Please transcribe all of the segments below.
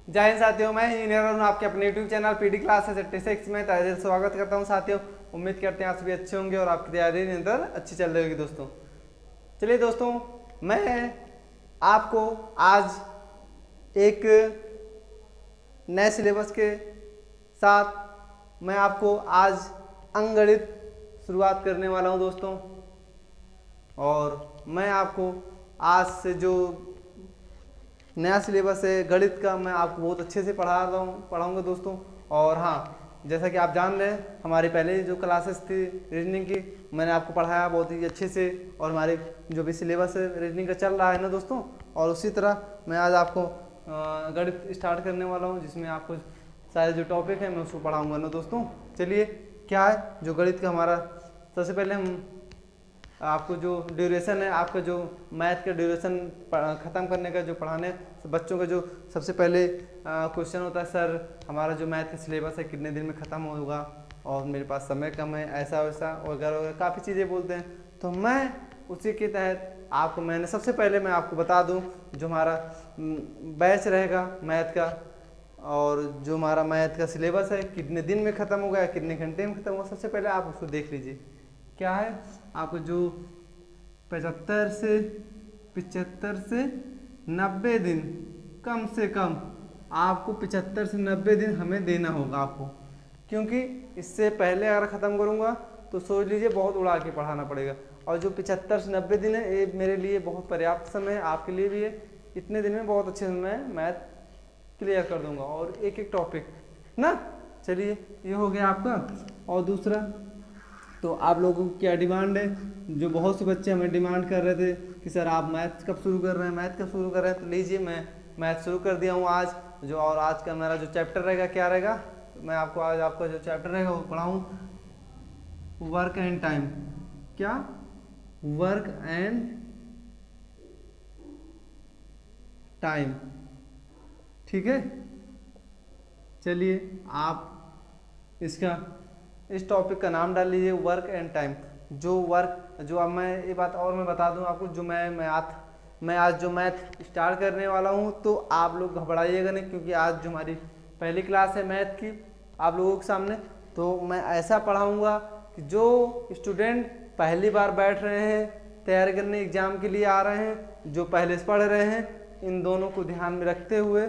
जय हिंद साथियों, मैं इंजीनियर हूँ। आपके अपने यूट्यूब चैनल पीडी क्लासेस 86 में तहे दिल स्वागत करता हूँ साथियों। उम्मीद करते हैं आप सभी अच्छे होंगे और आपकी तैयारी निरंतर अच्छी चल रही होगी दोस्तों। चलिए दोस्तों, मैं आपको आज एक नए सिलेबस के साथ मैं आपको आज अंकगणित शुरुआत करने वाला हूँ दोस्तों। और मैं आपको आज से जो नया सिलेबस है गणित का, मैं आपको बहुत अच्छे से पढ़ाऊँगा दोस्तों। और हाँ, जैसा कि आप जान रहे हैं, हमारी पहले जो क्लासेस थी रीजनिंग की, मैंने आपको पढ़ाया बहुत ही अच्छे से। और हमारे जो भी सिलेबस है रीजनिंग का चल रहा है ना दोस्तों, और उसी तरह मैं आज आपको गणित स्टार्ट करने वाला हूँ, जिसमें आपको सारे जो टॉपिक है मैं उसको पढ़ाऊँगा ना दोस्तों। चलिए, क्या है जो गणित का हमारा, सबसे पहले हम आपको जो ड्यूरेशन है, आपका जो मैथ का ड्यूरेशन ख़त्म करने का जो पढ़ाने बच्चों का जो सबसे पहले क्वेश्चन होता है, सर हमारा जो मैथ का सिलेबस है कितने दिन में ख़त्म होगा और मेरे पास समय कम है, ऐसा वैसा वगैरह वगैरह काफ़ी चीज़ें बोलते हैं। तो मैं उसी के तहत आपको मैंने सबसे पहले मैं आपको बता दूं जो हमारा बैच रहेगा मैथ का, और जो हमारा मैथ का सिलेबस है कितने दिन में ख़त्म होगा या कितने घंटे में ख़त्म होगा। सबसे पहले आप उसको देख लीजिए। क्या है, आपको जो 75 से 90 दिन, कम से कम आपको 75 से 90 दिन हमें देना होगा आपको, क्योंकि इससे पहले अगर ख़त्म करूँगा तो सोच लीजिए बहुत उड़ा के पढ़ाना पड़ेगा। और जो 75 से 90 दिन है ये मेरे लिए बहुत पर्याप्त समय है, आपके लिए भी है। इतने दिन में बहुत अच्छे से मैं मैथ क्लियर कर दूंगा और एक एक टॉपिक ना। चलिए, ये हो गया आपका। और दूसरा, तो आप लोगों की क्या डिमांड है, जो बहुत से बच्चे हमें डिमांड कर रहे थे कि सर आप मैथ कब शुरू कर रहे हैं, मैथ कब शुरू कर रहे हैं। तो लीजिए, मैं मैथ शुरू कर दिया हूँ आज जो। और आज का मेरा जो चैप्टर रहेगा क्या रहेगा, मैं आपको आज आपका जो चैप्टर रहेगा वो पढ़ाऊँ, वर्क एंड टाइम। क्या, वर्क एंड टाइम, ठीक है। चलिए, आप इस टॉपिक का नाम डाल लीजिए वर्क एंड टाइम। जो वर्क, जो अब मैं ये बात और मैं बता दूं आपको, जो मैं आज जो मैथ स्टार्ट करने वाला हूं, तो आप लोग घबराइएगा नहीं, क्योंकि आज जो हमारी पहली क्लास है मैथ की आप लोगों के सामने, तो मैं ऐसा पढ़ाऊंगा कि जो स्टूडेंट पहली बार बैठ रहे हैं तैयारी करने एग्ज़ाम के लिए आ रहे हैं, जो पहले से पढ़ रहे हैं, इन दोनों को ध्यान में रखते हुए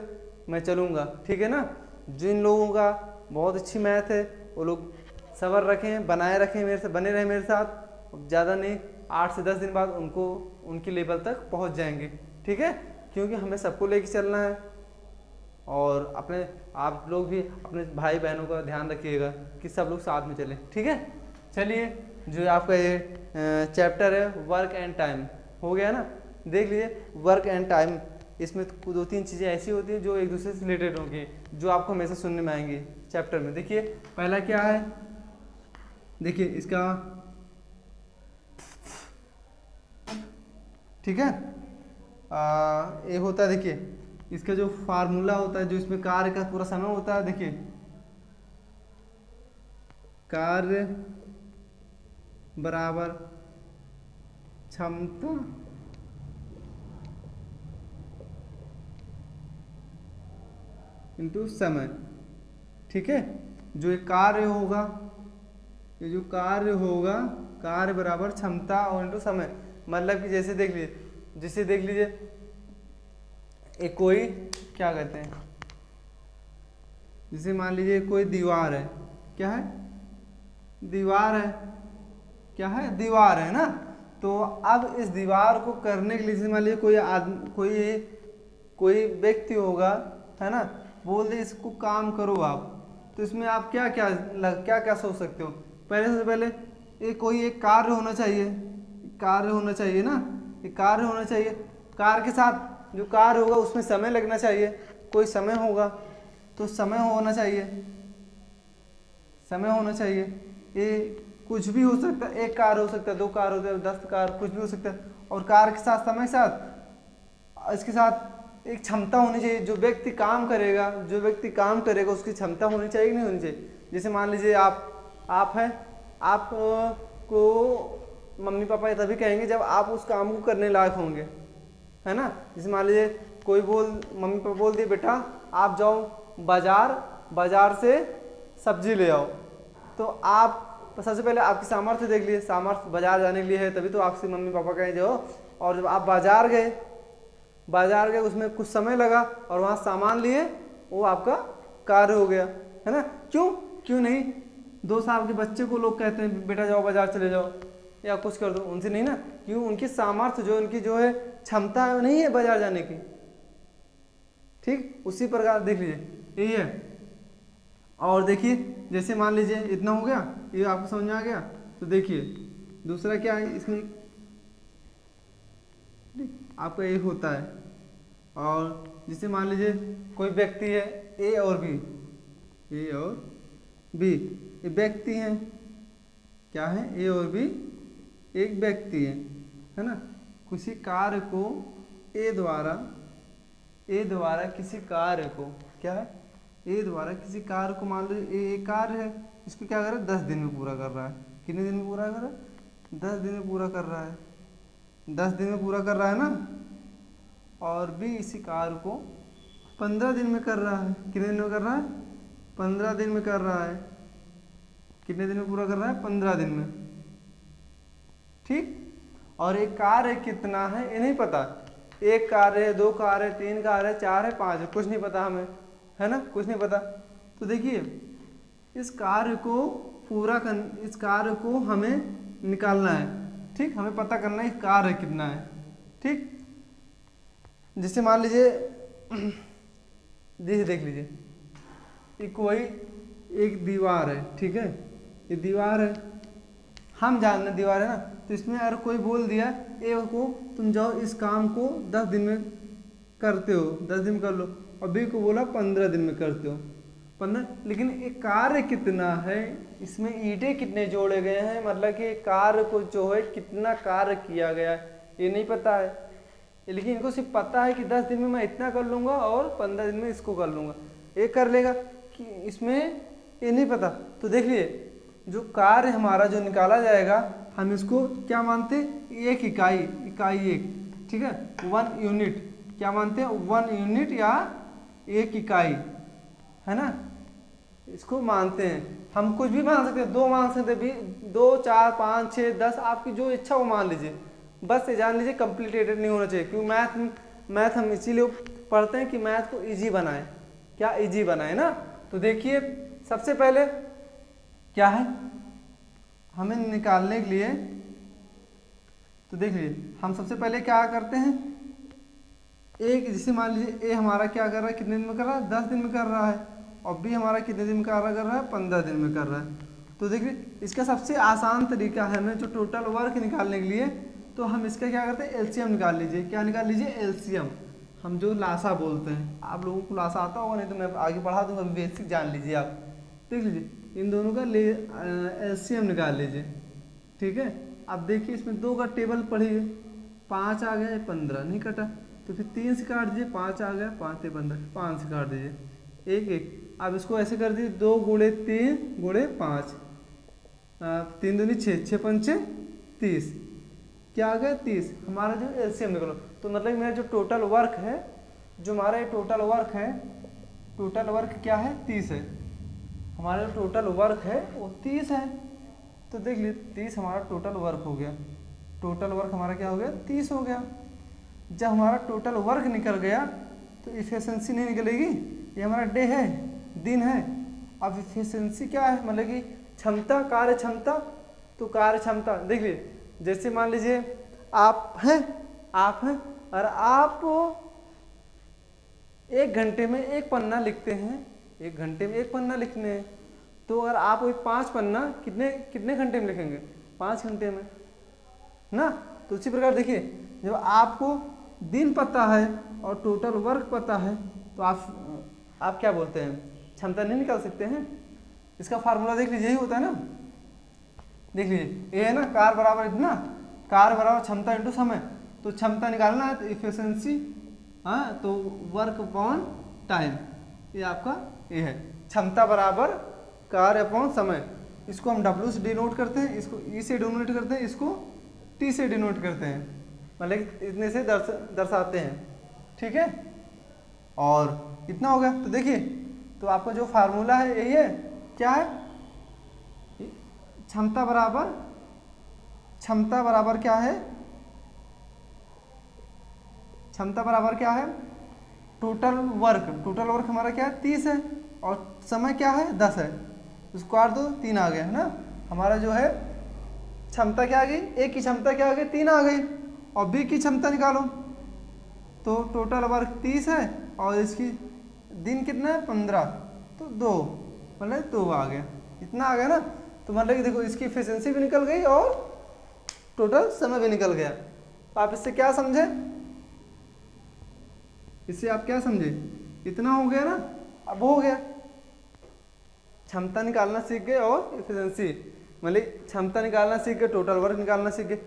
मैं चलूँगा, ठीक है ना। जिन लोगों का बहुत अच्छी मैथ है वो लोग सब्र रखें, बनाए रखें, मेरे से बने रहें मेरे साथ। ज़्यादा नहीं, 8 से 10 दिन बाद उनको उनकी लेवल तक पहुंच जाएंगे, ठीक है। क्योंकि हमें सबको लेके चलना है, और अपने आप लोग भी अपने भाई बहनों का ध्यान रखिएगा कि सब लोग साथ में चलें, ठीक है। चलिए, जो आपका ये चैप्टर है वर्क एंड टाइम हो गया ना। देख लीजिए, वर्क एंड टाइम, इसमें 2-3 चीज़ें ऐसी होती हैं जो एक दूसरे से रिलेटेड होंगी, जो आपको हमेशा सुनने में आएंगी चैप्टर में। देखिए, पहला क्या है, देखिए इसका, ठीक है, ये होता है, देखिए इसका जो फार्मूला होता है, जो इसमें कार्य का पूरा समय होता है, देखिए कार्य बराबर क्षमता इंटू समय, ठीक है। जो ये कार्य होगा, ये जो कार्य होगा, कार्य बराबर क्षमता और इंटू समय। मतलब कि जैसे देख लीजिए एक कोई, क्या कहते हैं, जैसे मान लीजिए कोई दीवार है, क्या है, दीवार है, क्या है, दीवार है ना। तो अब इस दीवार को करने के लिए, जैसे मान लीजिए कोई आदमी, कोई व्यक्ति होगा, है ना, बोल दे इसको काम करो आप, तो इसमें आप क्या क्या सोच सकते हो। सबसे पहले एक कार्य होना चाहिए, ना, एक कार्य होना चाहिए। कार्य के साथ जो कार्य होगा उसमें समय लगना चाहिए, कोई समय होगा तो समय होना चाहिए। ये कुछ भी हो सकता है, एक कार्य हो सकता है, 2 कार्य हो सकता है, 10 कार्य, कुछ भी हो सकता है। और कार्य के साथ, समय के साथ, इसके साथ एक क्षमता होनी चाहिए। जो व्यक्ति काम करेगा उसकी क्षमता होनी चाहिए कि नहीं होनी चाहिए। जैसे मान लीजिए आप हैं, आप को मम्मी पापा तभी कहेंगे जब आप उस काम को करने लायक होंगे, है ना। जैसे मान लीजिए कोई मम्मी पापा बोल दिए बेटा आप जाओ बाजार से सब्जी ले आओ, तो आप सबसे पहले आपकी सामर्थ्य देख लिए, सामर्थ्य बाजार जाने के लिए है, तभी तो आपसे मम्मी पापा कहें जाओ। और जब आप बाजार गए उसमें कुछ समय लगा और वहाँ सामान लिए, वो आपका कार्य हो गया, है ना। क्यों नहीं 2 साल के बच्चे को लोग कहते हैं बेटा जाओ बाजार चले जाओ या कुछ कर दो, उनसे नहीं ना। क्यों? उनकी सामर्थ्य उनकी जो है क्षमता नहीं है बाजार जाने की। ठीक उसी प्रकार देख लीजिए यही है। और देखिए जैसे मान लीजिए इतना हो गया, ये आपको समझ में आ गया। तो देखिए दूसरा क्या है इसमें आपका ये होता है। और जैसे मान लीजिए कोई व्यक्ति है ए और बी, ये व्यक्ति हैं, क्या है ए और बी एक व्यक्ति है ना। किसी कार्य को ए द्वारा किसी कार्य को क्या है ए द्वारा किसी कार्य को मान लो ए कार्य है, इसको क्या कर रहा है 10 दिन में पूरा कर रहा है। कितने दिन में पूरा कर रहा है? 10 दिन में पूरा कर रहा है। 10 दिन में पूरा कर रहा है ना। और भी इसी कार्य को 15 दिन में कर रहा है। कितने दिन में कर रहा है? 15 दिन में कर रहा है। कितने दिन में पूरा कर रहा है? 15 दिन में। ठीक। और एक कार्य कितना है ये नहीं पता, 1 कार्य है, 2 कार्य है, 3 कार्य है, 4 है, 5 है, कुछ नहीं पता हमें, है ना, कुछ नहीं पता। तो देखिए इस कार्य को हमें निकालना है। ठीक, हमें पता करना है कार्य कितना है। ठीक, जैसे मान लीजिए देख लीजिए ये कोई एक दीवार है। ठीक है, ये दीवार है, हम जानना दीवार है ना। तो इसमें अगर कोई बोल दिया ए को तुम जाओ इस काम को 10 दिन में करते हो, 10 दिन में कर लो, और बी को बोला 15 दिन में करते हो 15। लेकिन ये कार्य कितना है, इसमें ईंटें कितने जोड़े गए हैं, मतलब कि कार्य को जो है कितना कार्य किया गया है ये नहीं पता है। लेकिन इनको सिर्फ पता है कि 10 दिन में मैं इतना कर लूँगा और 15 दिन में इसको कर लूँगा, ये कर लेगा कि इसमें ये नहीं पता। तो देख लीजिए जो कार्य हमारा जो निकाला जाएगा हम इसको क्या मानते हैं? एक इकाई एक। ठीक है, 1 यूनिट क्या मानते हैं? 1 यूनिट या 1 इकाई, है ना, इसको मानते हैं। हम कुछ भी मान सकते हैं, 2 मान सकते हैं, 2, 4, 5, 6, 10 आपकी जो इच्छा वो मान लीजिए। बस ये जान लीजिए कॉम्प्लिकेटेड नहीं होना चाहिए। क्यों? मैथ हम इसीलिए पढ़ते हैं कि मैथ को इजी बनाए। क्या इजी बनाए ना। तो देखिए सबसे पहले क्या है हमें निकालने के लिए, तो देख लीजिए हम सबसे पहले क्या करते हैं, एक जैसे मान लीजिए ए हमारा क्या कर रहा है, कितने दिन में कर रहा है? 10 दिन में कर रहा है। और बी हमारा कितने दिन में कर रहा है? 15 दिन में कर रहा है। तो देखिए इसका सबसे आसान तरीका है हमें जो टोटल वर्क निकालने के लिए, तो हम इसका क्या करते हैं एलसीएम निकाल लीजिए। क्या निकाल लीजिए? एलसीएम, हम जो लासा बोलते हैं। आप लोगों को लासा आता होगा, नहीं तो मैं आगे पढ़ा दूंगा, बेसिक जान लीजिए आप। देख लीजिए इन दोनों का एलसीएम निकाल लीजिए। ठीक है, अब देखिए इसमें 2 का टेबल पढ़िए, 5 आ गया, 15 नहीं कटा, तो फिर 3 से काट दीजिए, 5 आ गया, 5 से 15, 5 से काट दीजिए, 1 1। अब इसको ऐसे कर दीजिए 2 गुणे 3 गुणे 5, 3 दूनी 6, 6 पंचे 30, क्या आ गया 30। हमारा जो एलसीएम निकलो, तो मतलब मेरा जो टोटल वर्क है, जो हमारा टोटल वर्क है, टोटल वर्क क्या है? 30 है। हमारा जो टोटल वर्क है वो 30 है। तो देख लीजिए 30 हमारा टोटल वर्क हो गया। टोटल वर्क हमारा क्या हो गया? 30 हो गया। जब हमारा टोटल वर्क निकल गया तो इफिशिएंसी नहीं निकलेगी, ये हमारा डे है, दिन है। अब इफिशिएंसी क्या है? मतलब कि क्षमता, कार्य क्षमता। तो कार्य क्षमता देख लीजिए, जैसे मान लीजिए आप हैं और आप 1 घंटे में 1 पन्ना लिखते हैं, 1 घंटे में 1 पन्ना लिखने हैं, तो अगर आप वही 5 पन्ना कितने घंटे में लिखेंगे? 5 घंटे में ना। तो उसी प्रकार देखिए जब आपको दिन पता है और टोटल वर्क पता है तो आप क्या बोलते हैं? क्षमता नहीं निकाल सकते हैं। इसका फार्मूला देख लीजिए, यही होता है ना। देख लीजिए ये है ना, कार्य बराबर इतना, कार्य बराबर क्षमता इंटू समय। तो क्षमता निकालना है तो इफिशिएंसी, हाँ, तो वर्क अपॉन टाइम, ये आपका ये है। क्षमता बराबर कार्य अपॉन समय। इसको हम W से डिनोट करते हैं, इसको E से डिनोट करते हैं, इसको T से डिनोट करते हैं, मतलब इतने से दर्शाते हैं। ठीक है, और इतना हो गया। तो देखिए, तो आपका जो फार्मूला है यही है, क्या है, क्षमता बराबर क्या है, क्षमता बराबर क्या है, टोटल वर्क हमारा क्या है 30 है, और समय क्या है 10 है, स्क्वायर दो 3 आ गया है ना। हमारा जो है क्षमता क्या आ गई, ए की क्षमता क्या आ गई 3 आ गई, और बी की क्षमता निकालो, तो टोटल वर्क 30 है और इसकी दिन कितना है 15, तो 2 मतलब 2 आ गया, इतना आ गया ना। तो मतलब कि देखो इसकी एफिशिएंसी भी निकल गई और टोटल समय भी निकल गया। तो आप इससे क्या समझे, इससे आप क्या समझे, इतना हो गया ना, अब हो गया, क्षमता निकालना सीख गए और एफिशिएंसी, मतलब क्षमता निकालना सीख गए, टोटल वर्क निकालना सीख गए।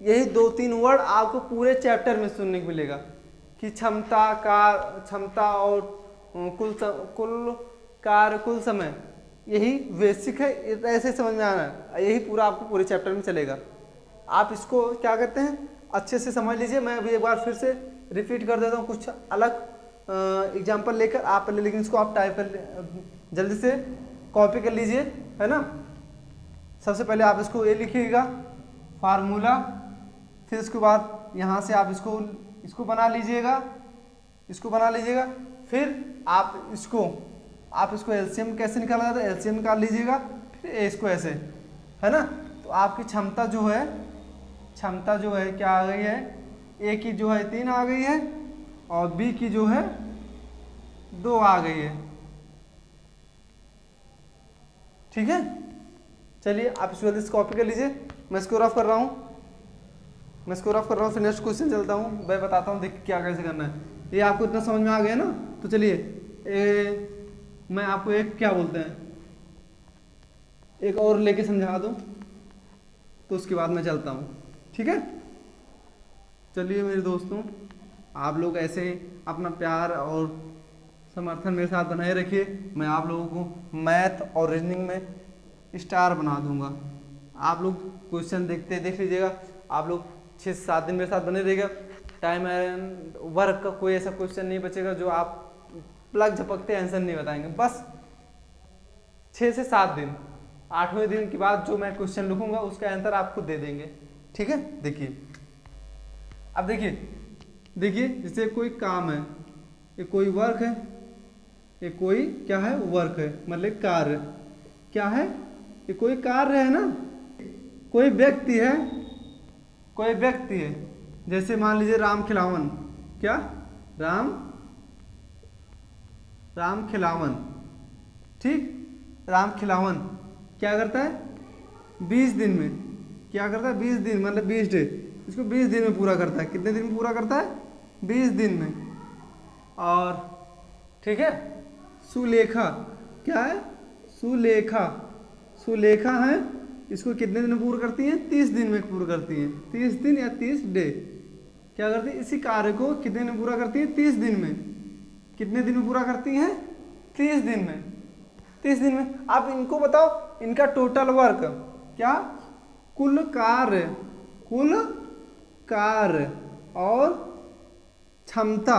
यही 2-3 वर्ड आपको पूरे चैप्टर में सुनने को मिलेगा कि क्षमता और कुल कार्य कुल समय, यही बेसिक है, ऐसे समझ में आना है, यही पूरा आपको पूरे चैप्टर में चलेगा। आप इसको क्या करते हैं अच्छे से समझ लीजिए। मैं अभी एक बार फिर से रिपीट कर देता हूँ कुछ अलग एग्जाम्पल लेकर, आप पहले लेकिन इसको आप टाइप कर जल्दी से कॉपी कर लीजिए, है ना। सबसे पहले आप इसको ये लिखिएगा फार्मूला, फिर उसके बाद यहाँ से आप इसको बना लीजिएगा, फिर आप इसको एलसीएम कैसे निकाला जाता है, एलसीएम निकाल लीजिएगा, फिर इसको ऐसे, है ना। तो आपकी क्षमता जो है क्या आ गई है, ए की जो है 3 आ गई है और बी की जो है 2 आ गई है, ठीक है। चलिए आप इसको जल्दी से कॉपी कर लीजिए, मैं स्कोर ऑफ कर रहा हूँ, फिर नेक्स्ट क्वेश्चन चलता हूँ, मैं बताता हूँ देख क्या कैसे करना है। ये आपको इतना समझ में आ गया ना। तो चलिए मैं आपको एक क्या बोलते हैं, एक और लेके समझा दूँ, तो उसके बाद मैं चलता हूँ, ठीक है। चलिए मेरे दोस्तों, आप लोग ऐसे अपना प्यार और समर्थन मेरे साथ बनाए रखिए। मैं आप लोगों को मैथ और रीजनिंग में स्टार बना दूंगा। आप लोग क्वेश्चन देख लीजिएगा, आप लोग 6 से 7 दिन मेरे साथ बने रहिएगा। टाइम एंड वर्क का कोई ऐसा क्वेश्चन नहीं बचेगा जो आप प्लग झपकते आंसर नहीं बताएंगे। बस 6 से 7 दिन, 8वें दिन के बाद जो मैं क्वेश्चन लिखूंगा उसका आंसर आप खुद दे देंगे, ठीक है। देखिए अब देखिए जैसे कोई काम है, ये कोई वर्क है, ये कोई क्या है वर्क है, मतलब कार्य क्या है, ये कोई कार्य है ना। कोई व्यक्ति है, जैसे मान लीजिए राम खिलावन, क्या राम खिलावन, ठीक। राम खिलावन क्या करता है 20 दिन में, क्या करता है 20 दिन मतलब 20 डे, इसको 20 दिन में पूरा करता है। कितने दिन में पूरा करता है 20 दिन में। और ठीक है, सुलेखा क्या है, सुलेखा है, इसको कितने दिन में पूरा करती हैं 30 दिन में पूरा करती हैं, 30 दिन या 30 डे क्या करती है, इसी कार्य को कितने दिन में पूरा करती है 30 दिन में। कितने दिन में पूरा करती हैं 30 दिन में, 30 दिन में। आप इनको बताओ, इनका टोटल वर्क क्या, कुल कार्य और क्षमता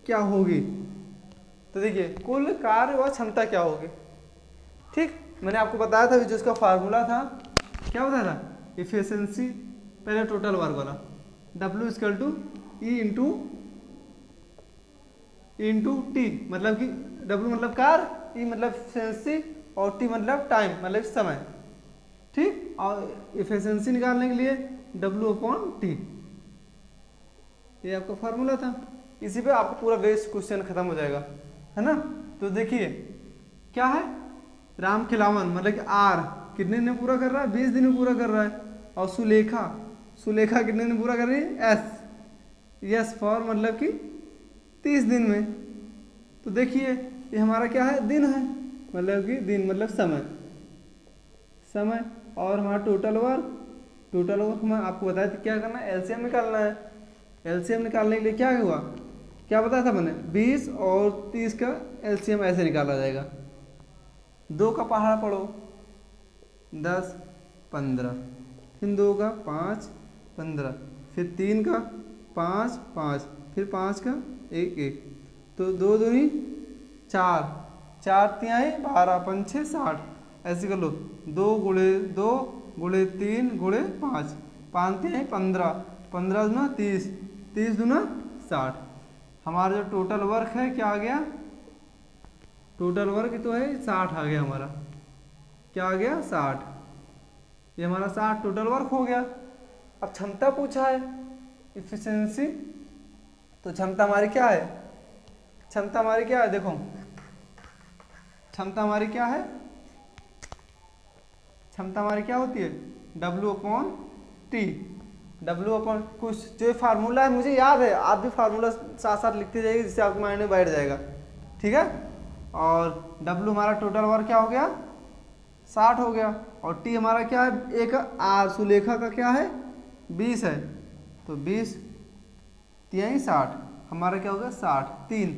क्या होगी। तो देखिए कुल कार्य और क्षमता क्या होगी, ठीक। मैंने आपको बताया था जो इसका फार्मूला था, क्या बताया था, एफिशिएंसी, पहले टोटल वर्क वाला, W = E इंटू टी, मतलब कि W मतलब कार्य, E मतलब एफिशिएंसी और T मतलब टाइम मतलब समय, ठीक। और एफिशिएंसी निकालने के लिए W/T, ये आपका फार्मूला था। इसी पे आपको पूरा बेस क्वेश्चन खत्म हो जाएगा, है ना। तो देखिए क्या है, राम खिलावन मतलब कि R कितने दिन में पूरा कर रहा है 20 दिन में पूरा कर रहा है। और सुलेखा कितने दिन में पूरा कर रही है, S फॉर मतलब कि 30 दिन में। तो देखिए ये हमारा क्या है, दिन है, मतलब कि दिन मतलब समय। और हमारा टोटल वर्क मैं आपको बताया था क्या करना है, एलसीएम निकालना है। एलसीएम निकालने के लिए क्या हुआ, क्या बताया था मैंने, 20 और 30 का एलसीएम ऐसे निकाला जाएगा। 2 का पहाड़ा पढ़ो 10 15, फिर 2 का 5 15, फिर 3 का 5 5, फिर 5 का 1 1, तो 2 दूनी 4, 4 तिहाई 12 पंचे 60, ऐसे कर लो 2 गुणे 2 गुणे 3 गुणे 5, 5 तिहाई 15, 15 दूना 30, 30 दूना 60। हमारा जो टोटल वर्क है क्या आ गया, टोटल वर्क तो है 60 आ गया हमारा, क्या आ गया 60, ये हमारा 60 टोटल वर्क हो गया। अब क्षमता पूछा है, इफिशिएंसी, तो क्षमता हमारी क्या है, क्षमता हमारी क्या है, देखो क्षमता हमारी क्या है, क्षमता हमारी क्या होती है W/T, W/ कुछ जो फार्मूला है मुझे याद है, आप भी फार्मूला साथ साथ लिखते जाइए जिससे आपके माइंड में बैठ जाएगा, ठीक है। और W हमारा टोटल वर्क क्या हो गया 60 हो गया, और T हमारा क्या है, एक आर सुलेखा का क्या है 20 है, तो 20 तिहाई 60, हमारा क्या होगा 60, 3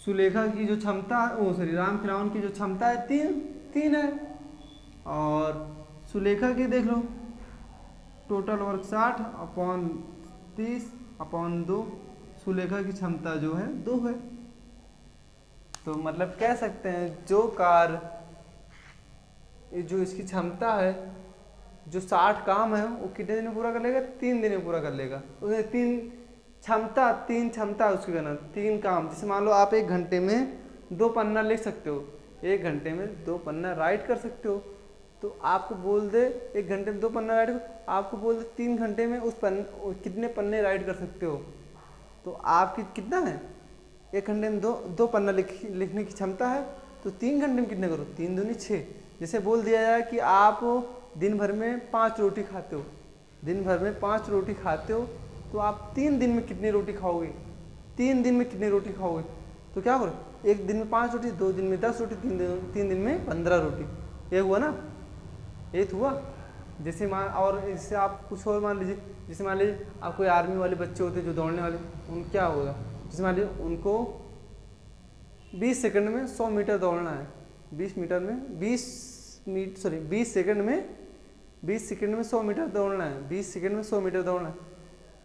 सुलेखा की जो क्षमता है, सॉरी रामखिलावन की जो क्षमता है 3 है, और सुलेखा की देख लो टोटल वर्क 60/30/2, सुलेखा की क्षमता जो है 2 है। तो मतलब कह सकते हैं जो कार्य जो इसकी क्षमता है, जो 60 काम है वो कितने दिन में पूरा कर लेगा, 3 दिन में पूरा कर लेगा। उसने 3 क्षमता उसकी करना 3 काम, जैसे मान लो आप 1 घंटे में 2 पन्ना लिख सकते हो, 1 घंटे में 2 पन्ना राइट कर सकते हो, तो आपको बोल दे 1 घंटे में 2 पन्ना राइट कर, आपको बोल दे 3 घंटे में कितने पन्ने राइट कर सकते हो, तो आपकी कितना है 1 घंटे में 2 पन्ना लिखने की क्षमता है, तो 3 घंटे में कितने करो, 3 दूनी 6। जैसे बोल दिया जाए कि आप दिन भर में 5 रोटी खाते हो, दिन भर में 5 रोटी खाते हो, तो आप 3 दिन में कितनी रोटी खाओगे, 3 दिन में कितनी रोटी खाओगे, तो क्या करो 1 दिन में 5 रोटी, 2 दिन में 10 रोटी, 3 दिन में 15 रोटी, ये हुआ ना, ये तो हुआ। जैसे और इससे आप कुछ और मान लीजिए, जैसे मान लीजिए आप कोई आर्मी वाले बच्चे होते हैं जो दौड़ने वाले, उन क्या होगा, जैसे मान लीजिए उनको 20 सेकंड में 100 मीटर दौड़ना है, 20 सेकंड में 20 सेकंड में 100 मीटर दौड़ना है, 20 सेकंड में 100 मीटर दौड़ना है,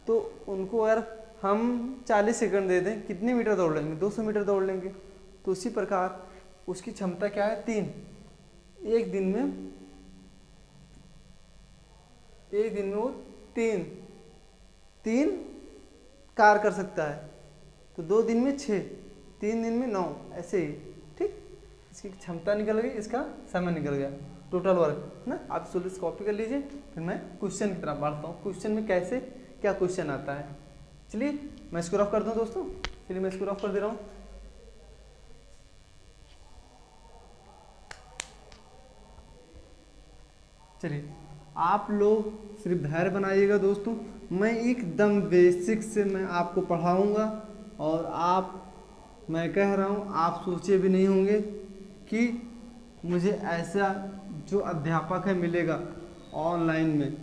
तो उनको अगर हम 40 सेकंड दे दें कितने मीटर दौड़ लेंगे, 200 मीटर दौड़ लेंगे। तो उसी प्रकार उसकी क्षमता क्या है 3, एक दिन में वो 3 कार कर सकता है, तो 2 दिन में 6, 3 दिन में 9, ऐसे ही, ठीक। इसकी क्षमता निकल गई, इसका समय निकल गया, टोटल वर्क ना। आप सोल्यूशन कॉपी कर लीजिए, फिर मैं क्वेश्चन की तरफ बढ़ता हूँ, क्वेश्चन में कैसे क्या क्वेश्चन आता है। चलिए मैं इसको रफ कर दूँ दोस्तों, चलिए मैं इसको रफ कर दे रहा हूँ। चलिए आप लोग सिर्फ धैर्य बनाइएगा दोस्तों, मैं एकदम बेसिक से मैं आपको पढ़ाऊंगा, और मैं कह रहा हूँ आप सोचे भी नहीं होंगे कि मुझे ऐसा जो अध्यापक है मिलेगा ऑनलाइन में,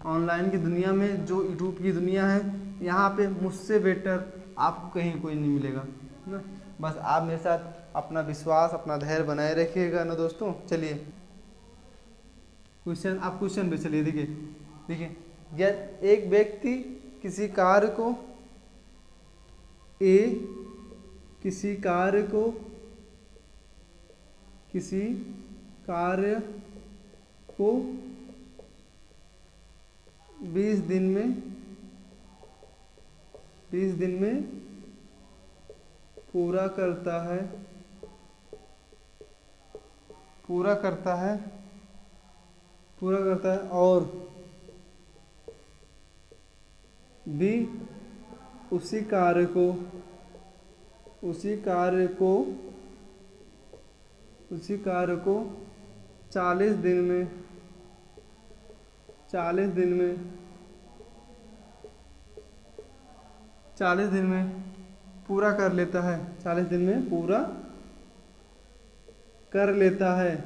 ऑनलाइन की दुनिया में, जो यूट्यूब की दुनिया है, यहाँ पे मुझसे बेटर आपको कहीं कोई नहीं मिलेगा ना। बस आप मेरे साथ अपना विश्वास, अपना धैर्य बनाए रखिएगा ना दोस्तों। चलिए क्वेश्चन, आप क्वेश्चन पे चलिए, देखिए एक व्यक्ति किसी कार्य को 20 दिन में पूरा करता है और भी उसी कार्य को 40 दिन में पूरा कर लेता है, 40 दिन में पूरा कर लेता है,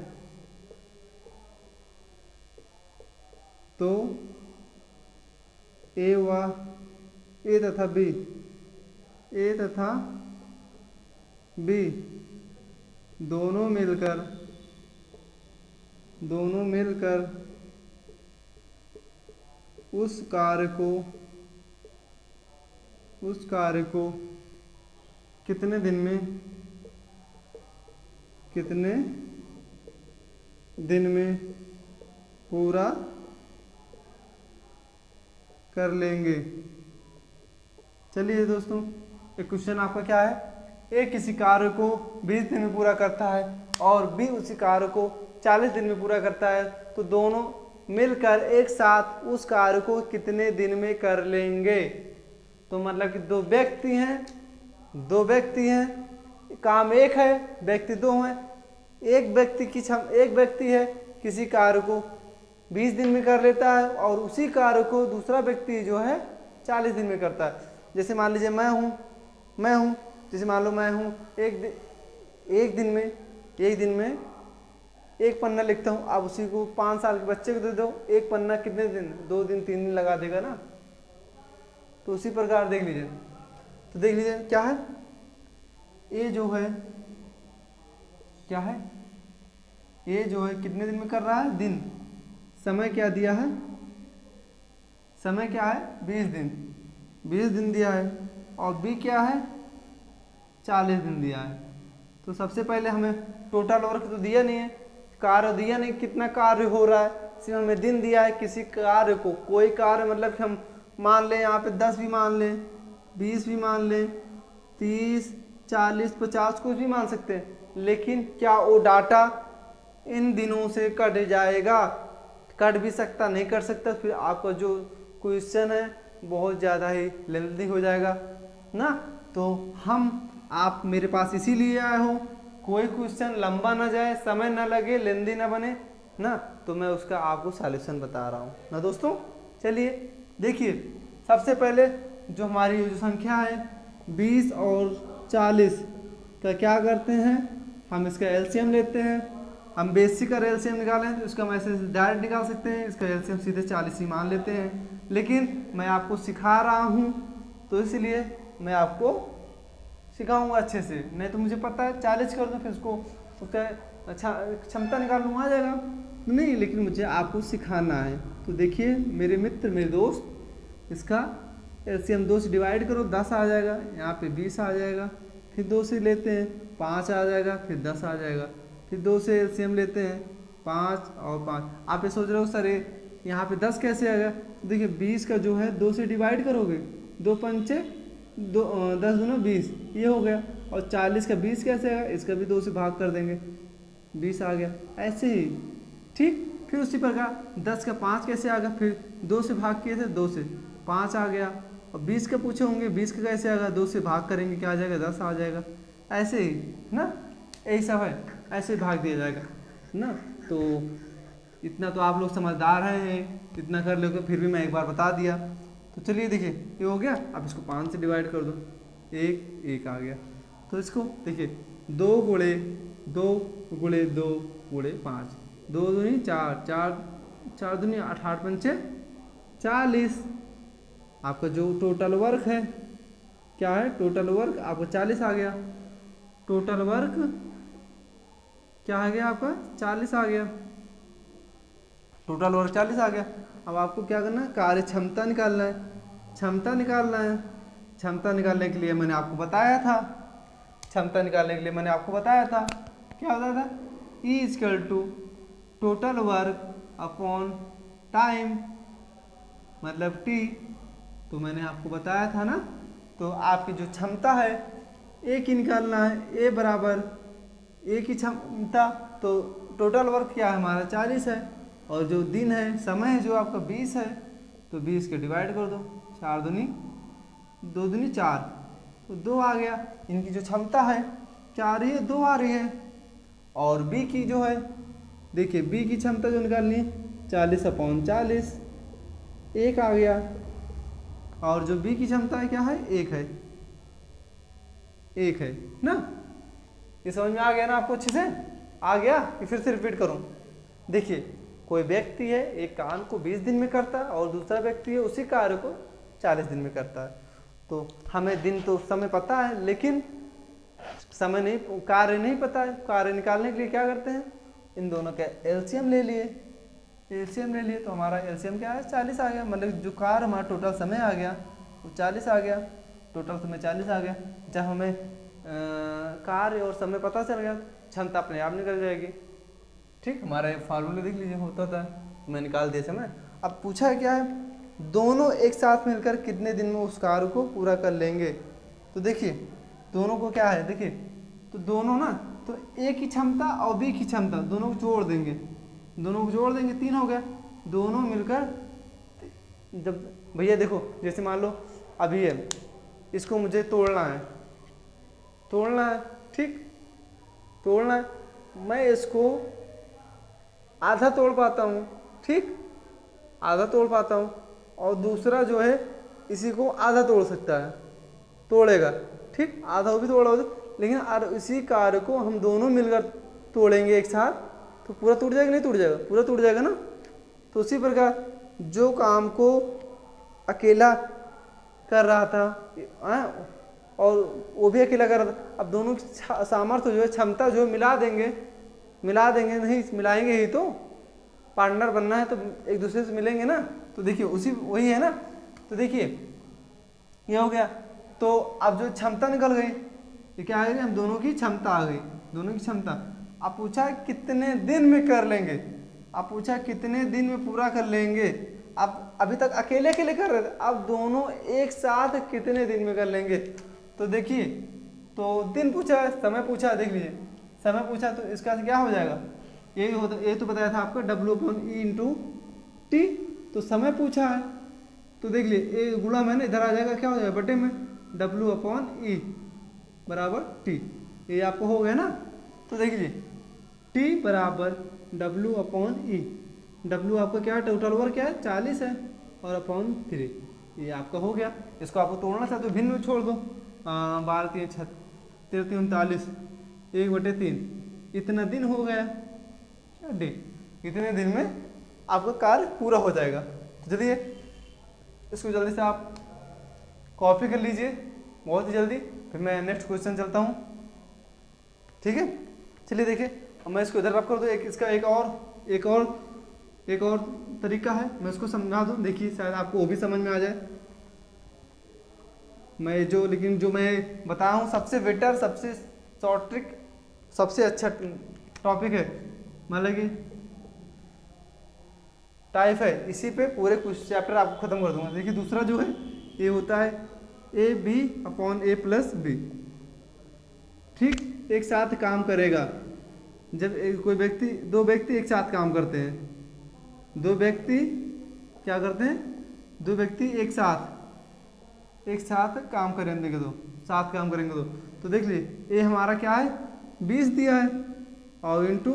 तो ए तथा बी दोनों मिलकर उस कार्य को उस कार्य को कितने दिन में पूरा कर लेंगे। चलिए दोस्तों, एक क्वेश्चन आपका क्या है, ए किसी कार्य को 20 दिन में पूरा करता है और बी उसी कार्य को 40 दिन में पूरा करता है, तो दोनों मिलकर एक साथ उस कार्य को कितने दिन में कर लेंगे। तो मतलब कि दो व्यक्ति हैं, काम एक है, व्यक्ति दो हैं। एक व्यक्ति है किसी कार्य को 20 दिन में कर लेता है और उसी कार्य को दूसरा व्यक्ति जो है 40 दिन में करता है। जैसे मान लीजिए मैं हूँ, जैसे मान लो मैं हूँ एक दिन में एक पन्ना लिखता हूँ। आप उसी को 5 साल के बच्चे को दे दो, एक पन्ना कितने दिन, 2 दिन 3 दिन लगा देगा ना। तो उसी प्रकार देख लीजिए, तो देख लीजिए क्या है, ये जो है क्या है, ये जो है कितने दिन में कर रहा है, दिन। समय क्या दिया है, समय क्या है 20 दिन दिया है। और बी क्या है 40 दिन दिया है। तो सबसे पहले हमें टोटल वर्क तो दिया नहीं है, कार्य दिया नहीं, कितना कार्य हो रहा है, सिर्फ हमें दिन दिया है। किसी कार्य को, कोई कार्य मतलब कि हम मान लें यहाँ पे 10 भी मान लें, 20 भी मान लें, 30, 40, 50 कुछ भी मान सकते हैं, लेकिन क्या वो डाटा इन दिनों से कट जाएगा, कट भी सकता, नहीं कर सकता, फिर आपका जो क्वेश्चन है बहुत ज़्यादा ही लेंथी हो जाएगा ना। तो आप मेरे पास इसीलिए आए हो, कोई क्वेश्चन लंबा ना जाए, समय ना लगे, लेंथी ना बने ना, तो मैं उसका आपको सॉल्यूशन बता रहा हूँ ना दोस्तों। चलिए देखिए, सबसे पहले जो हमारी जो संख्या है 20 और 40 का क्या करते हैं, हम इसका एलसीएम लेते हैं। हम बेसिक का एलसीएम निकालें तो इसका हम ऐसे डायरेक्ट निकाल सकते हैं, इसका एलसीएम सीधे 40 ही मान लेते हैं। लेकिन मैं आपको सिखा रहा हूँ तो इसलिए मैं आपको सिखाऊंगा अच्छे से, नहीं तो मुझे पता है 40 कर दूँ फिर उसका अच्छा क्षमता निकाल लूँ, आ जाएगा नहीं, लेकिन मुझे आपको सिखाना है। तो देखिए मेरे मित्र, मेरे दोस्त, इसका एलसीएम 2 से डिवाइड करो, 10 आ जाएगा, यहाँ पे 20 आ जाएगा, फिर 2 से लेते हैं 5 आ जाएगा, फिर 10 आ जाएगा, फिर 2 से एलसीएम लेते हैं 5 और 5। आप ये सोच रहे हो सर यहाँ पे 10 कैसे आ गया, तो देखिए 20 का जो है 2 से डिवाइड करोगे, 2 पंचे 2, 10 दूना 20, ये हो गया। और 40 का 20 कैसे आएगा, इसका भी 2 से भाग कर देंगे, 20 आ गया, ऐसे ही ठीक। फिर उसी प्रकार 10 का 5 कैसे आ गया, फिर 2 से भाग किए थे, 2 से 5 आ गया। और 20 का पूछे होंगे, 20 का कैसे आएगा, 2 से भाग करेंगे क्या आ जाएगा, 10 आ जाएगा, ऐसे ही ना, यही सब है, ऐसे भाग दिया जाएगा ना। तो इतना तो आप लोग समझदार हैं, इतना कर लोगे, फिर भी मैं एक बार बता दिया। तो चलिए देखिए ये हो गया, अब इसको 5 से डिवाइड कर दो, 1 आ गया। तो इसको देखिए 2 गुणे 2 गुणे 2 गुणे 5, 2 दूनी 4, 4 दूनी 8, 8 पंचे 40। आपका जो टोटल वर्क है क्या है, टोटल वर्क आपका 40 आ गया, टोटल वर्क क्या आ गया आपका 40 आ गया, टोटल वर्क 40 आ गया। अब आपको क्या करना है, कार्य क्षमता निकालना है, क्षमता निकालना है। क्षमता निकालने के लिए मैंने आपको बताया था, क्षमता निकालने के लिए मैंने आपको बताया था, क्या बताया था, E = total work upon time मतलब T। तो मैंने आपको बताया था ना। तो आपकी जो क्षमता है ए की निकालना है, ए बराबर ए की क्षमता, तो टोटल वर्क क्या है हमारा 40 है, और जो दिन है, समय है जो आपका 20 है, तो 20 के डिवाइड कर दो, 4 दूनी 2 दूनी 4, तो 2 आ गया। इनकी जो क्षमता है क्या आ रही है, 2 आ रही है। और बी की जो है, देखिए बी की क्षमता जो निकालनी है 40/40, 1 आ गया। और जो बी की क्षमता है क्या है, 1 है, 1 है ना। ये समझ में आ गया ना आपको, अच्छे से आ गया कि फिर से रिपीट करूं। देखिए कोई व्यक्ति है एक काम को 20 दिन में करता है और दूसरा व्यक्ति है उसी कार्य को 40 दिन में करता है। तो हमें दिन तो समय पता है, लेकिन समय नहीं, कार्य नहीं पता है। कार्य निकालने के लिए क्या करते हैं, इन दोनों का एलसीएम ले लिए, एलसीएम ले लिए, तो हमारा एलसीएम क्या है 40 आ गया। मतलब जो कार्य हमारा टोटल समय आ गया वो 40 आ गया। टोटल समय 40 आ गया। जब हमें कार्य और समय पता चल गया, क्षमता अपने आप निकल जाएगी। ठीक, हमारे फार्मूले देख लीजिए, होता था, मैं निकाल दिया समय। अब पूछा है क्या है, दोनों एक साथ मिलकर कितने दिन में उस कार्य को पूरा कर लेंगे। तो देखिए दोनों को क्या है, देखिए तो दोनों ना, तो ए की क्षमता और बी की क्षमता दोनों को जोड़ देंगे, दोनों को जोड़ देंगे, 3 हो गया। दोनों मिलकर, जब भैया देखो जैसे मान लो अभी है, इसको मुझे तोड़ना है, तोड़ना है, ठीक, तोड़ना है, मैं इसको आधा तोड़ पाता हूँ, ठीक, आधा तोड़ पाता हूँ, और दूसरा जो है इसी को आधा तोड़ सकता है, तोड़ेगा, ठीक, आधा वो भी तोड़ा हो, लेकिन इसी कार्य को हम दोनों मिलकर तोड़ेंगे एक साथ, तो पूरा टूट जाएगा, नहीं टूट जाएगा, पूरा टूट जाएगा ना। तो उसी प्रकार जो काम को अकेला कर रहा था और वो भी अकेला कर रहा था, अब दोनों की सामर्थ्य जो है, क्षमता जो मिला देंगे, नहीं मिलाएंगे ही तो, पार्टनर बनना है तो एक दूसरे से मिलेंगे ना। तो देखिए उसी वही है ना, तो देखिए ये हो गया। तो अब जो क्षमता निकल गई, ये क्या आ गई, हम दोनों की क्षमता आ गई, दोनों की क्षमता। अब पूछा कितने दिन में कर लेंगे, अब पूछा कितने दिन में पूरा कर लेंगे। अब अभी तक अकेले अकेले कर रहे थे, अब दोनों एक साथ कितने दिन में कर लेंगे। तो देखिए, तो दिन पूछा है, समय पूछा है, देख लीजिए समय पूछा, तो इसका क्या हो जाएगा, ये तो बताया था आपको W/E/T। तो समय पूछा है, तो देख लिए ए गुणा में ना इधर आ जाएगा, क्या हो जाएगा, बटे में W/E बराबर T, ये आपको हो गया ना। तो देख लीजिए T बराबर W/E, W आपका क्या है, टोटल ओवर क्या है 40 है, और अपॉन 3, ये आपका हो गया। इसको आपको तोड़ना चाहते हो, भिन्न में छोड़ दो, 12 3 39, 1/3, इतना दिन हो गया डे, इतने दिन में आपका कार्य पूरा हो जाएगा। तो चलिए इसको जल्दी से आप कॉपी कर लीजिए, बहुत ही जल्दी, फिर मैं नेक्स्ट क्वेश्चन चलता हूँ, ठीक है। चलिए देखिए, अब मैं इसको इधर रख कर दूँ, इसका एक और तरीका है, मैं इसको समझा दूँ, देखिए शायद आपको वो भी समझ में आ जाए। लेकिन जो मैं बताया हूँ सबसे बेटर, सबसे शॉर्ट ट्रिक, सबसे अच्छा टॉपिक है, मतलब कि टाइप है, इसी पे पूरे कुछ चैप्टर आपको खत्म कर दूंगा। देखिए दूसरा जो है ये होता है AB/A+B, ठीक, एक साथ काम करेगा। जब दो व्यक्ति एक साथ काम करते हैं, दो व्यक्ति क्या करते हैं, दो व्यक्ति एक साथ काम करेंगे, साथ काम करेंगे तो देख लीजिए ये हमारा क्या है, 20 दिया है, और इंटू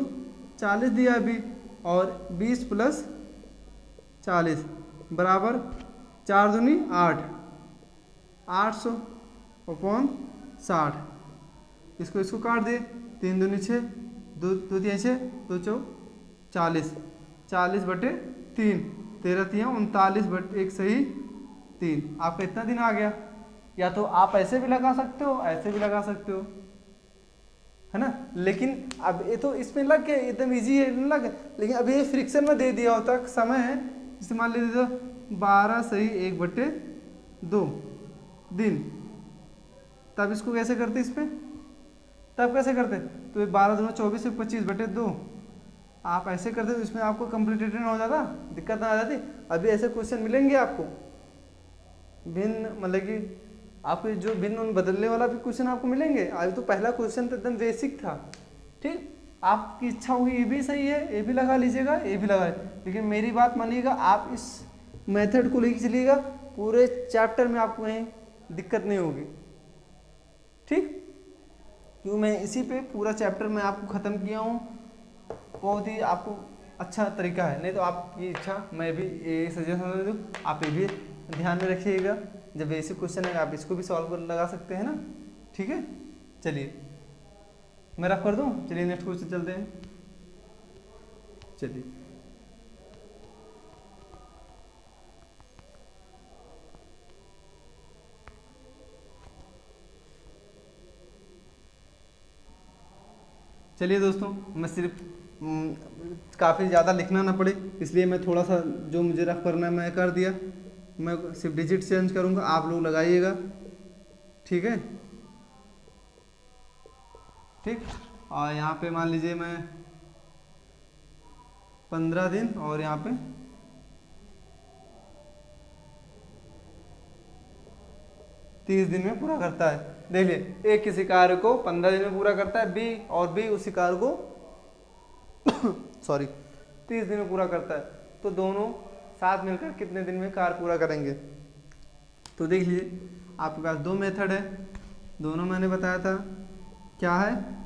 40 दिया है बी, और 20 + 40 बराबर 4 दूनी 8, 800 अपॉन 60। इसको काट दिए, 3 दूनी 6, 2 3 6, 2 4 40, 40/3, 13 3 39/1 सही 3, आपका इतना दिन आ गया। या तो आप ऐसे भी लगा सकते हो, ऐसे भी लगा सकते हो, है ना। लेकिन अब ये तो इसमें लग गया, एकदम इजी है, लग गया, लेकिन अभी ये फ्रिक्शन में दे दिया होता समय है, जैसे मान लीजिए 12 सही 1/2 दिन, तब इसको कैसे करते, तब कैसे करते, तो 12 दूना 24 से 25/2 आप ऐसे करते तो इसमें आपको कंप्लीटेड हो जाता, दिक्कत ना आ जाती। अभी ऐसे क्वेश्चन मिलेंगे आपको भिन्न, मतलब कि आपको जो भिन्न बदलने वाला भी क्वेश्चन आपको मिलेंगे। अभी तो पहला क्वेश्चन तो एकदम बेसिक था, ठीक, आपकी इच्छा होगी ये भी सही है, ये भी लगा लीजिएगा, ये भी लगा, लेकिन मेरी बात मानिएगा, आप इस मेथड को लेके चलिएगा, पूरे चैप्टर में आपको कहीं दिक्कत नहीं होगी, ठीक, क्यों मैं इसी पे पूरा चैप्टर में आपको ख़त्म किया हूँ। बहुत ही आपको अच्छा तरीका है, नहीं तो आपकी इच्छा, मैं भी ये सजेशन दूँ, आप ये भी ध्यान में रखिएगा, जब बेसिक क्वेश्चन है आप इसको भी सॉल्व कर लगा सकते हैं ना, ठीक है। चलिए मैं रफ कर दूँ, चलिए नेक्स्ट क्वेश्चन चलते हैं। चलिए चलिए दोस्तों, मैं सिर्फ काफ़ी ज़्यादा लिखना ना पड़े इसलिए मैं थोड़ा सा जो मुझे रफ करना है मैं कर दिया, मैं सिर्फ डिजिट चेंज करूँगा, आप लोग लगाइएगा, ठीक है, ठीक। और यहाँ पे मान लीजिए मैं 15 दिन, और यहाँ पे 30 दिन में पूरा करता है। देख लिए, एक किसी कार्य को 15 दिन में पूरा करता है बी, और बी उसी कार्य को सॉरी 30 दिन में पूरा करता है। तो दोनों साथ मिलकर कितने दिन में कार्य पूरा करेंगे? तो देख लीजिए, आपके पास दो मेथड है, दोनों मैंने बताया था क्या है।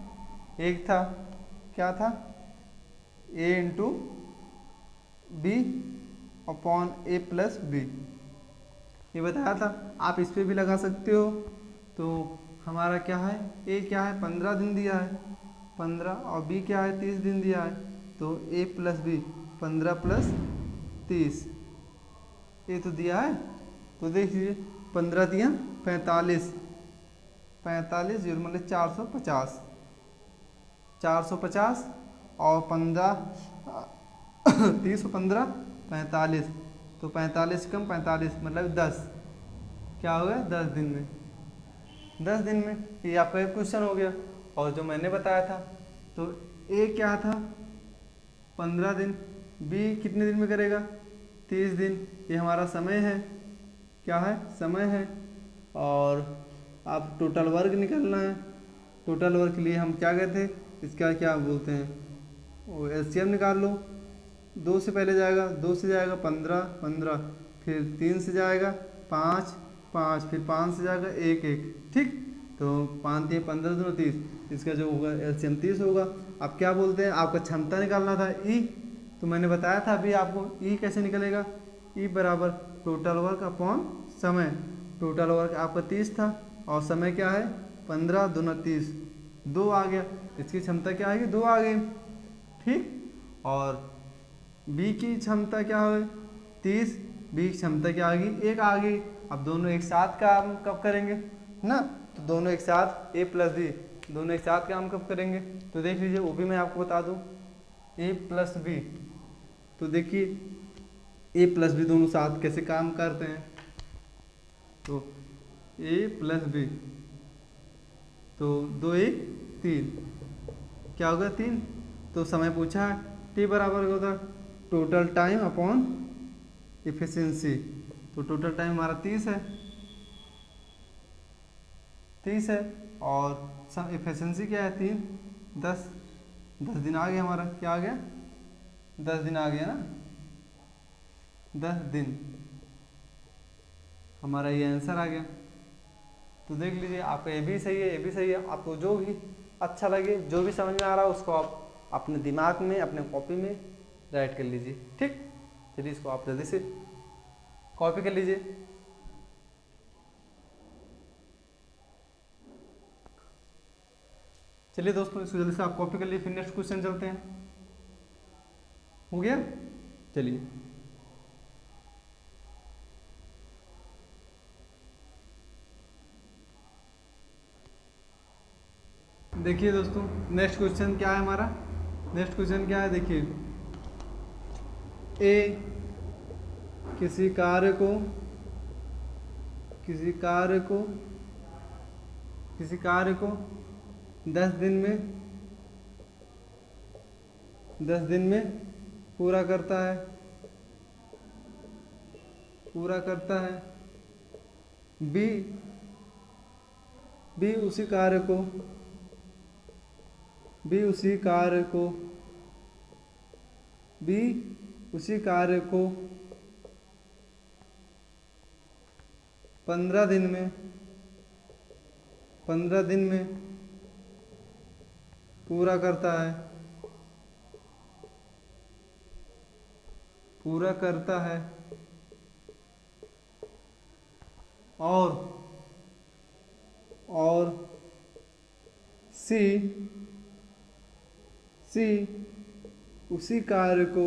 एक था, क्या था, ए इंटू बी अपॉन ए प्लस बी, ये बताया था। आप इस पर भी लगा सकते हो। तो हमारा क्या है, ए क्या है 15 दिन दिया है 15, और बी क्या है 30 दिन दिया है। तो ए प्लस बी 15 प्लस 30, ये तो दिया है। तो देख लीजिए 15 दिया 45, 45 जीरो मतलब 450, 450 और 15 30 और 15 45, तो 45 कम 45 मतलब 10, क्या हो गया 10 दिन में, 10 दिन में। ये आपका एक क्वेश्चन हो गया। और जो मैंने बताया था, तो ए क्या था 15 दिन, बी कितने दिन में करेगा 30 दिन, ये हमारा समय है, क्या है समय है। और आप टोटल वर्क निकालना है। टोटल वर्क के लिए हम क्या गए थे, इसका क्या बोलते हैं, वो एलसीएम निकाल लो। 2 से पहले जाएगा, 2 से जाएगा 15 15, फिर 3 से जाएगा 5 5, फिर 5 से जाएगा 1 1, ठीक। तो 5 3 15 2 30, इसका जो होगा एलसीएम 30 होगा। अब क्या बोलते हैं, आपका क्षमता निकालना था ई, तो मैंने बताया था अभी आपको ई कैसे निकलेगा। ई बराबर टोटल वर्क अपॉन समय। टोटल वर्क आपका 30 था और समय क्या है 15 दूना 30, 2 आ गया। इसकी क्षमता क्या आएगी 2 आ गई, ठीक। और बी की क्षमता क्या है 30, बी की क्षमता क्या आ गई 1 आ गई। अब दोनों एक साथ काम कब करेंगे ना, तो दोनों एक साथ ए प्लस बी दोनों एक साथ काम कब करेंगे। तो देख लीजिए, वो भी मैं आपको बता दूं, ए प्लस बी, तो देखिए ए प्लस बी दोनों साथ कैसे काम करते हैं। तो ए प्लस बी, तो 2 1 3, क्या होगा 3। तो समय पूछा है, टी बराबर होता है टोटल टाइम अपॉन इफिशिएंसी। तो टोटल टाइम हमारा 30 है, 30 है, और इफिशिएंसी क्या है 3 10, 10 दिन आ गया हमारा, क्या आ गया 10 दिन आ गया ना, 10 दिन हमारा ये आंसर आ गया। तो देख लीजिए, आपका ये भी सही है, ये भी सही है। आपको जो भी अच्छा लगे, जो भी समझ में आ रहा है, उसको आप अपने दिमाग में, अपने कॉपी में राइट कर लीजिए, ठीक। चलिए इसको आप जल्दी से कॉपी कर लीजिए। चलिए दोस्तों, इसको जल्दी से आप कॉपी कर लीजिए, फिर नेक्स्ट क्वेश्चन चलते हैं। हो गया, चलिए। देखिए दोस्तों, नेक्स्ट क्वेश्चन क्या है हमारा, नेक्स्ट क्वेश्चन क्या है देखिए, ए किसी कार्य को किसी कार्य को किसी कार्य को 10 दिन में 10 दिन में पूरा करता है बी बी उसी कार्य को बी उसी कार्य को बी उसी कार्य को 15 दिन में पूरा करता है और सी उसी कार्य को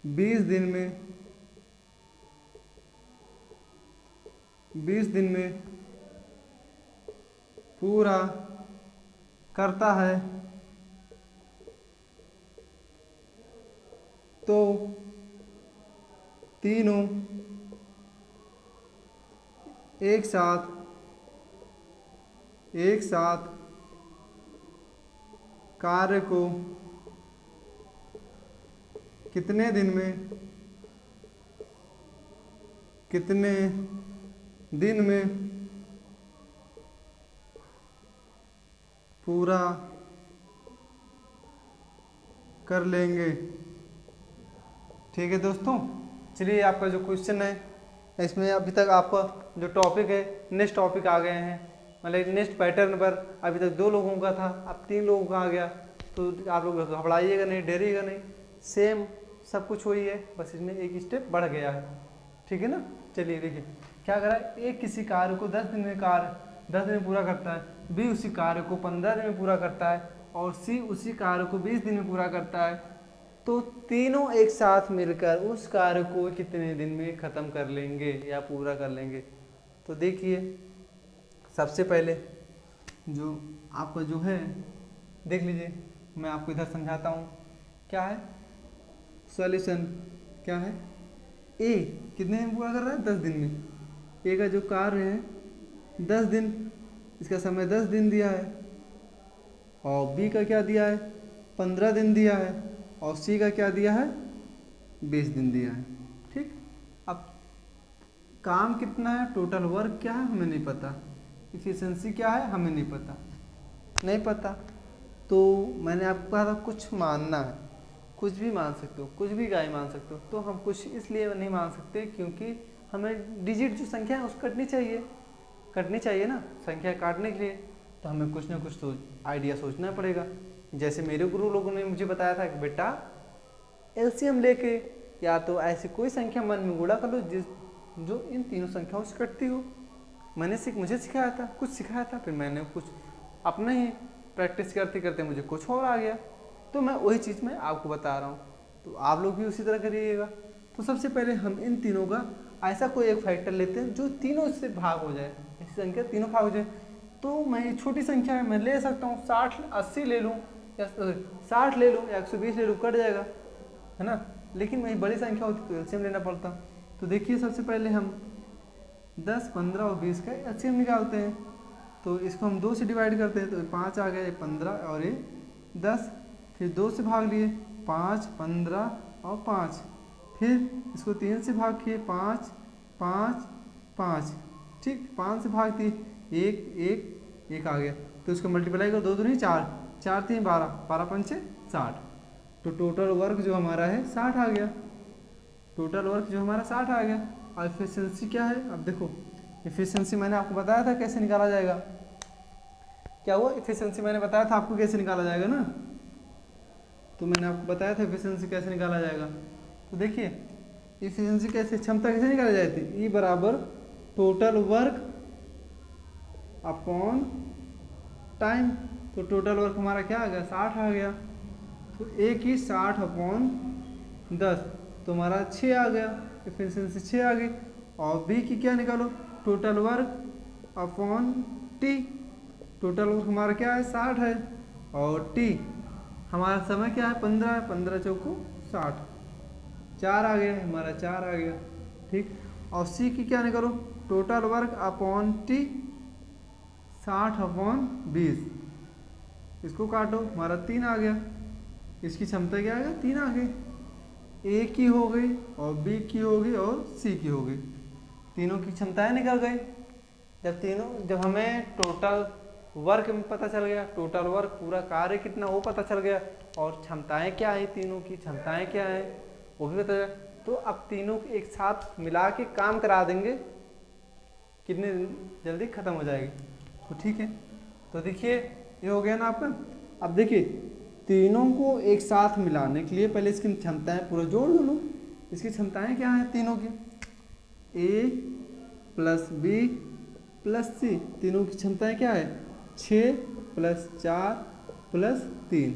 20 दिन में पूरा करता है, तो तीनों एक साथ कार्य को कितने दिन में पूरा कर लेंगे। ठीक है दोस्तों, चलिए आपका जो क्वेश्चन है इसमें अभी तक आपका जो टॉपिक है नेक्स्ट टॉपिक आ गए हैं, मतलब नेक्स्ट पैटर्न पर अभी तक 2 लोगों का था, अब 3 लोगों का आ गया। तो आप लोग घबराइएगा नहीं, डरिएगा नहीं, सेम सब कुछ वही है, बस इसमें एक स्टेप बढ़ गया है। ठीक है ना। चलिए देखिए क्या करा, ए किसी कार्य को 10 दिन में पूरा करता है, बी उसी कार्य को 15 दिन में पूरा करता है और सी उसी कार्य को 20 दिन में पूरा करता है। तो तीनों एक साथ मिलकर उस कार्य को कितने दिन में ख़त्म कर लेंगे या पूरा कर लेंगे। तो देखिए सबसे पहले जो आपका जो है देख लीजिए, मैं आपको इधर समझाता हूँ क्या है सॉल्यूशन। क्या है, ए कितने दिन पूरा कर रहा है, 10 दिन में। ए का जो कार्य है 10 दिन, इसका समय 10 दिन दिया है, और बी का क्या दिया है 15 दिन दिया है, और सी का क्या दिया है 20 दिन दिया है। ठीक, अब काम कितना है, टोटल वर्क क्या है हमें नहीं पता, इफिशिएंसी क्या है हमें नहीं पता। तो मैंने आपको कहा था कुछ मानना है, कुछ भी मान सकते हो, कुछ भी गाय मान सकते हो। तो हम कुछ इसलिए नहीं मान सकते क्योंकि हमें डिजिट जो संख्या है उसको कटनी चाहिए ना, संख्या काटने के लिए तो हमें कुछ ना कुछ तो आइडिया सोचना पड़ेगा। जैसे मेरे गुरु लोगों ने मुझे बताया था कि बेटा एलसीएम लेके या तो ऐसी कोई संख्या मन में गुणा कर लो जो इन तीनों संख्याओं से कटती हो। मुझे सिखाया था, कुछ सिखाया था, फिर मैंने कुछ अपना ही प्रैक्टिस करते करते मुझे कुछ और आ गया, तो मैं वही चीज़ मैं आपको बता रहा हूँ। तो आप लोग भी उसी तरह करिएगा। तो सबसे पहले हम इन तीनों का ऐसा कोई एक फैक्टर लेते हैं जो तीनों से भाग हो जाए, ऐसी संख्या तीनों भाग हो जाए। तो मैं छोटी संख्या है मैं ले सकता हूँ 60-80 ले लूँ या 60 ले लूँ या 120 ले लूँ, कट जाएगा है ना। लेकिन मैं बड़ी संख्या होती तो एलसीएम लेना पड़ता। तो देखिए सबसे पहले हम 10, 15 और 20 का एलसीएम निकालते हैं। तो इसको हम 2 से डिवाइड करते हैं तो 5 आ गया, 15 और ये 10, फिर 2 से भाग लिए 5, 15 और 5, फिर इसको 3 से भाग किए 5, 5, 5, ठीक, 5 से भाग दिए 1 आ गया। तो इसको मल्टीप्लाई करो, 2 नहीं 4, 4 3 12, 12 5 60। तो टोटल वर्क जो हमारा है 60 आ गया, टोटल वर्क जो हमारा 60 आ गया। और एफिशिएंसी क्या है, अब देखो एफिशिएंसी मैंने आपको बताया था कैसे निकाला जाएगा। क्या हुआ, एफिशिएंसी मैंने बताया था आपको कैसे निकाला जाएगा ना, तो मैंने आपको बताया था एफिशिएंसी कैसे निकाला जाएगा। तो देखिए एफिशिएंसी कैसे, क्षमता कैसे निकाली जाती है, ई बराबर टोटल वर्क अपॉन टाइम। तो टोटल वर्क हमारा क्या आ गया 60 आ गया, तो ए की 60 अपॉन 10 तो हमारा 6 आ गया, एफिशिएंसी 6 आ गई। और बी की क्या निकालो, total work upon T. Total work हमारा क्या है 60 है, और टी हमारा समय क्या है 15 है, 15 चौको 60, 4 आ गया हमारा, 4 आ गया। ठीक, और सी की क्या निकालो, total work upon T 60 upon 20, इसको काटो हमारा 3 आ गया। इसकी क्षमता क्या आ गया 3 आ गई, ए की हो गई और बी की हो गई और सी की हो गई, तीनों की क्षमताएं निकल गई। जब हमें टोटल वर्क में पता चल गया, टोटल वर्क पूरा कार्य कितना वो पता चल गया, और क्षमताएं क्या है, तीनों की क्षमताएं क्या है वो भी पता चला। तो अब तीनों को एक साथ मिला के काम करा देंगे, कितने जल्दी खत्म हो जाएगी। तो ठीक है, तो देखिए ये हो गया ना आपका। अब देखिए तीनों को एक साथ मिलाने के लिए पहले इसकी क्षमताएं पूरा जोड़ लो। इसकी क्षमताएं क्या हैं तीनों की, ए प्लस बी प्लस सी, तीनों की क्षमताएं क्या है 6 प्लस 4 प्लस 3,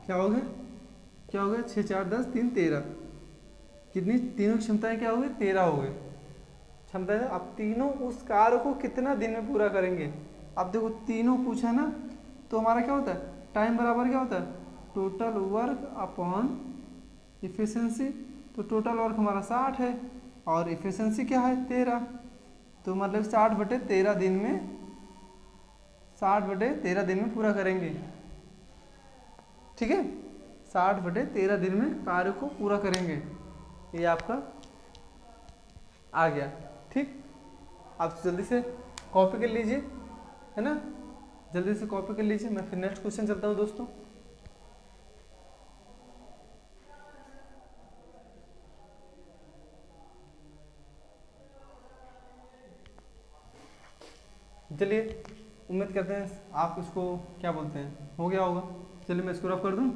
क्या हो गया 6 4 10 3 13, कितनी तीनों की क्षमताएं क्या हो गई 13 हो गई क्षमताएं। अब तीनों उस कार्य को कितना दिन में पूरा करेंगे। अब देखो तीनों पूछा ना, तो हमारा क्या होता है टाइम बराबर क्या होता है टोटल वर्क अपॉन इफिशिएंसी। तो टोटल वर्क हमारा 60 है और इफिशिएंसी क्या है 13। तो मतलब 60/13 दिन में 60/13 दिन में पूरा करेंगे। ठीक है, 60/13 दिन में कार्य को पूरा करेंगे। ये आपका आ गया। ठीक, आप जल्दी से कॉपी कर लीजिए, है ना, जल्दी से कॉपी कर लीजिए। मैं फिर नेक्स्ट क्वेश्चन चलता हूँ दोस्तों। चलिए, उम्मीद करते हैं आप इसको क्या बोलते हैं, हो गया होगा। चलिए मैं इसको रफ कर दूं।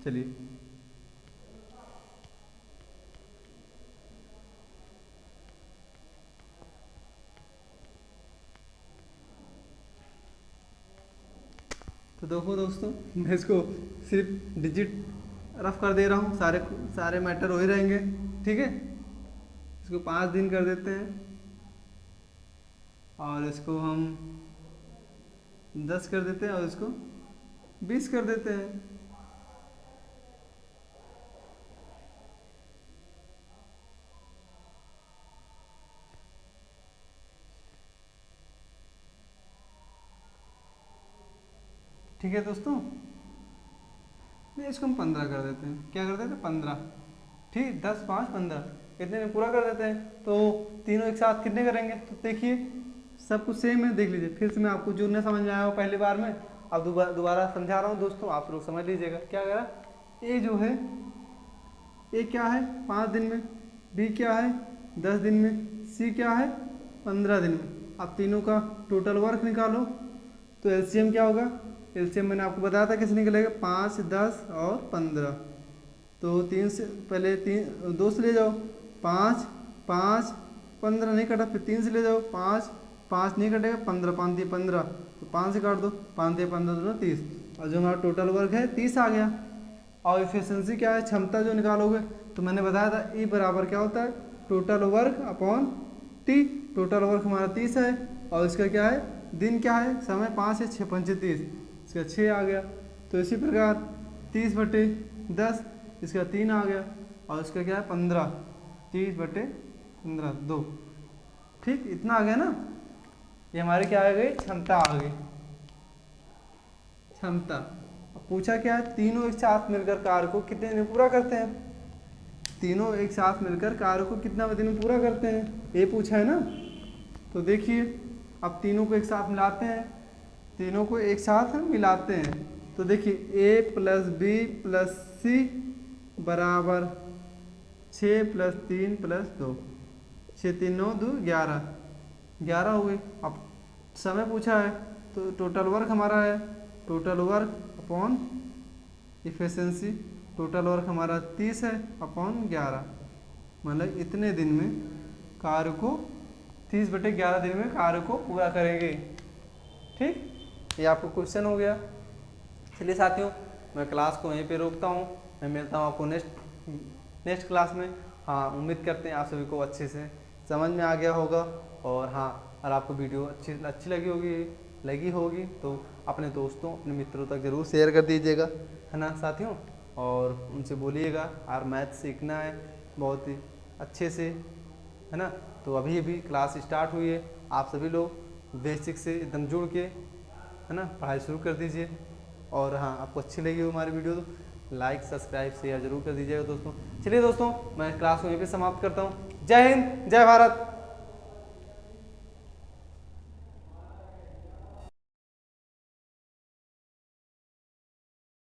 चलिए, तो देखो दोस्तों, मैं इसको सिर्फ डिजिट रफ कर दे रहा हूँ, सारे मैटर हो ही रहेंगे। ठीक है, इसको 5 दिन कर देते हैं और इसको हम 10 कर देते हैं और इसको 20 कर देते हैं। ठीक है दोस्तों, नहीं इसको हम 15 कर देते हैं। क्या कर देते हैं 15। ठीक, 10, 5, 15 इतने में पूरा कर देते हैं। तो तीनों एक साथ कितने करेंगे, तो देखिए सब कुछ सेम है, देख लीजिए। फिर से मैं आपको जो नहीं समझ में आया हो पहली बार में, अब दोबारा समझा रहा हूँ दोस्तों, आप लोग समझ लीजिएगा। क्या करा, ए जो है, ए क्या है 5 दिन में, बी क्या है 10 दिन में, सी क्या है 15 दिन में। अब तीनों का टोटल वर्क निकालो, तो एलसीएम क्या होगा। एलसीएम मैंने आपको बताया था कैसे निकलेगा, 5, 10 और 15। तो 3 से पहले 2 से ले जाओ, 5, 5, 15 नहीं कटा, फिर 3 से ले जाओ, 5, 5 नहीं कटेगा, 15, 5 दिए 15, तो 5 से काट दो, 5 दिए 15 दोनों 30, और जो हमारा टोटल वर्क है 30 आ गया। और एफिशिएंसी क्या है, क्षमता जो निकालोगे, तो मैंने बताया था ई बराबर क्या होता है, total work upon T. Total work हमारा 30 है और इसका क्या है, दिन क्या है, समय 5 है, 6 पंचे 30, इसका 6 आ गया। तो इसी प्रकार 30/10, इसका 3 आ गया और इसका क्या है 15, 30/15 2। ठीक, इतना आ गया ना। ये हमारी क्या आ गई, क्षमता आ गई, क्षमता। अब पूछा क्या है, तीनों एक साथ मिलकर कार्य को कितने दिन में पूरा करते हैं। तीनों एक साथ मिलकर कार्य को कितना दिन में पूरा करते हैं, ये पूछा है ना। तो देखिए, अब तीनों को एक साथ मिलाते हैं, तीनों को एक साथ मिलाते हैं। तो देखिए a + b + c बराबर 6 + 3 + 2, 6 3 9 2 11, 11 हो गए। अब समय पूछा है, तो टोटल वर्क हमारा है, total work upon efficiency, total work हमारा 30 है अपॉन 11, मतलब इतने दिन में कार्य को 30/11 दिन में कार्य को पूरा करेंगे। ठीक, ये आपको क्वेश्चन हो गया। चलिए साथियों, मैं क्लास को यहीं पे रोकता हूँ, मैं मिलता हूँ आपको नेक्स्ट क्लास में। हाँ, उम्मीद करते हैं आप सभी को अच्छे से समझ में आ गया होगा। और हाँ, अगर आपको वीडियो अच्छी लगी होगी तो अपने दोस्तों, अपने मित्रों तक ज़रूर शेयर कर दीजिएगा, है ना साथियों। और उनसे बोलिएगा यार मैथ सीखना है बहुत ही अच्छे से, है ना। तो अभी क्लास स्टार्ट हुई है, आप सभी लोग बेसिक से एकदम जुड़ के, है ना, पढ़ाई शुरू कर दीजिए। और हाँ, आपको अच्छी लगी हो हमारी वीडियो तो लाइक, सब्सक्राइब, शेयर जरूर कर दीजिएगा दोस्तों। चलिए दोस्तों, मैं क्लास को यहीं पे समाप्त करता हूँ। जय हिंद, जय भारत।